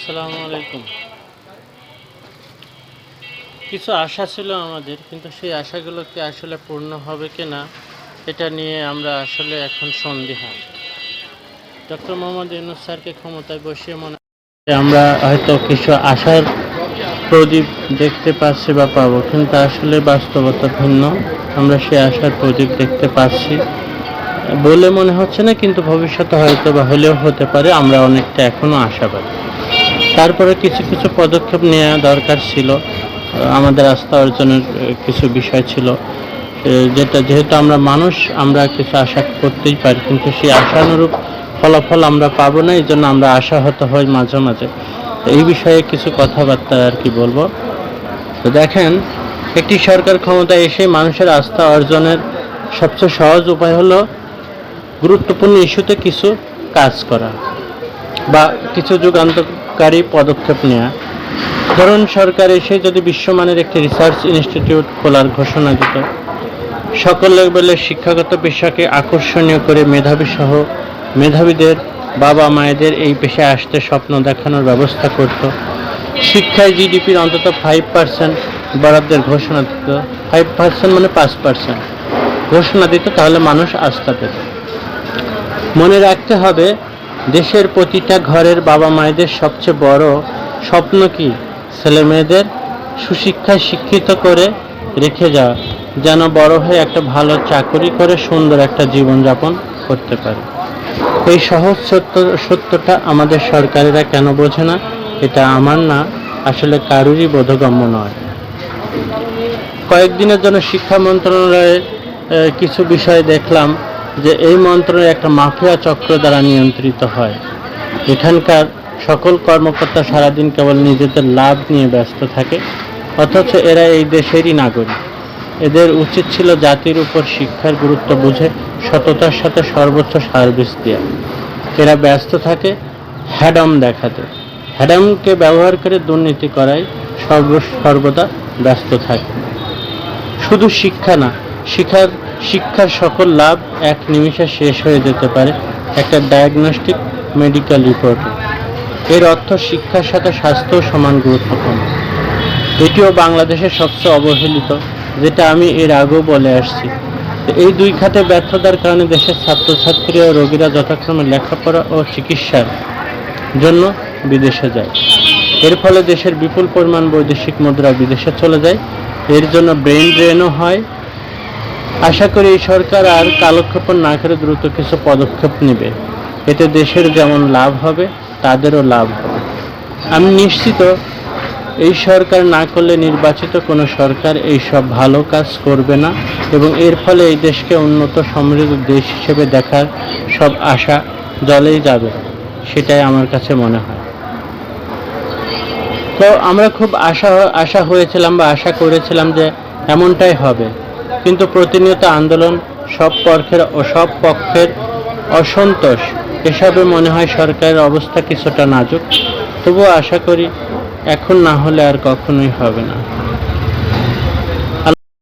আসসালামু আলাইকুম। কিছু আশা ছিল আমাদের, কিন্তু সেই আশাগুলো কি আসলে পূর্ণ হবে কিনা এটা নিয়ে আমরা আসলে এখন সন্দিহান। ডক্টর মোহাম্মদ ইউনূস স্যারকে ক্ষমতায় বসিয়ে মনে হয় আমরা হয়তো কিছু আশার প্রদীপ দেখতে পাচ্ছি বা পাবো, কিন্তু আসলে বাস্তবতা ভিন্ন। আমরা সেই আশার প্রদীপ দেখতে পাচ্ছি বলে মনে হচ্ছে না, কিন্তু ভবিষ্যতে হয়তো বা হলেও হতে পারে। আমরা অনেকটা এখনও আশাবাদী। তারপরে কিছু কিছু পদক্ষেপ নেওয়া দরকার ছিল। আমাদের আস্থা অর্জনের কিছু বিষয় ছিল, যেহেতু আমরা মানুষ, আমরা কিছু আশা করতেই পারি, কিন্তু সেই আশানুরূপ ফলাফল আমরা পাবো না। এই জন্য আমরা আশাহত হই মাঝে মাঝে। এই বিষয়ে কিছু কথাবার্তা আর কি বলবো। তো দেখেন, একটি সরকার ক্ষমতায় এসে মানুষের আস্থা অর্জনের সবচেয়ে সহজ উপায় হলো গুরুত্বপূর্ণ ইস্যুতে কিছু কাজ করা বা কিছু যুগান্তকারী পদক্ষেপ নেওয়া। ধরুন, সরকার এসে যদি বিশ্বমানের একটি রিসার্চ ইনস্টিটিউট খোলার ঘোষণা দিত, সকল লেভেলের শিক্ষাগত পেশাকে আকর্ষণীয় করে মেধাবীদের বাবা মায়েদের এই পেশায় আসতে স্বপ্ন দেখানোর ব্যবস্থা করত, শিক্ষায় জিডিপির অন্তত 5% বরাদ্দের ঘোষণা দিত, 5% মানে 5% ঘোষণা দিত, তাহলে মানুষ আস্থা পেত। মনে রাখতে হবে, দেশের প্রতিটা ঘরের বাবা মায়েদের সবচেয়ে বড় স্বপ্ন কি? ছেলে মেয়েদের সুশিক্ষায় শিক্ষিত করে রেখে যাওয়া, যেন বড় হয়ে একটা ভালো চাকরি করে সুন্দর একটা জীবনযাপন করতে পারে। এই সহজ সত্যটা আমাদের সরকারেরা কেন বোঝে না? এটা আমার না, আসলে কারুরই বোধগম্য নয়। কয়েকদিনের জন্য শিক্ষা মন্ত্রণালয়ের কিছু বিষয় দেখলাম যে এই মন্ত্রণালয় একটা মাফিয়া চক্র দ্বারা নিয়ন্ত্রিত হয়। এখানকার সকল কর্মকর্তা সারাদিন কেবল নিজেদের লাভ নিয়ে ব্যস্ত থাকে, অথচ এরা এই দেশেরই নাগরিক। এদের উচিত ছিল জাতির উপর শিক্ষার গুরুত্ব বুঝে সততার সাথে সর্বোচ্চ সার্ভিস দেওয়া। এরা ব্যস্ত থাকে হ্যাডম দেখাতে, হ্যাডমকে ব্যবহার করে দুর্নীতি করায় সর্বদা ব্যস্ত থাকে। শুধু শিক্ষা না, শিক্ষার সকল লাভ এক নিমিষে শেষ হয়ে যেতে পারে একটা ডায়াগনস্টিক মেডিকেল রিপোর্টে। এর অর্থ শিক্ষার সাথে স্বাস্থ্যও সমান গুরুত্বপূর্ণ। এটিও বাংলাদেশের সবচেয়ে অবহেলিত, যেটা আমি এর আগেও বলে আসছি। এই দুই খাতে ব্যর্থতার কারণে দেশের ছাত্রছাত্রী ও রোগীরা যথাক্রমে লেখাপড়া ও চিকিৎসার জন্য বিদেশে যায়। এর ফলে দেশের বিপুল পরিমাণ বৈদেশিক মুদ্রা বিদেশে চলে যায়। এর জন্য ব্রেন ড্রেনও হয়। আশা করি এই সরকার আর কালক্ষেপণ না করে দ্রুত কিছু পদক্ষেপ নেবে। এতে দেশের যেমন লাভ হবে, তাদেরও লাভ হবে। আমি নিশ্চিত এই সরকার না করলে নির্বাচিত কোনো সরকার এই সব ভালো কাজ করবে না, এবং এর ফলে এই দেশকে উন্নত সমৃদ্ধ দেশ হিসেবে দেখার সব আশা জলেই যাবে। সেটাই আমার কাছে মনে হয়। তো আমরা খুব আশা হয়েছিলাম বা আশা করেছিলাম যে এমনটাই হবে, কিন্তু প্রতিনিয়ত আন্দোলন, সব পক্ষের অসন্তোষ, এসবে মনে হয় সরকারের অবস্থা কিছুটা নাজুক। তবুও আশা করি এখন না হলে আর কখনোই হবে না।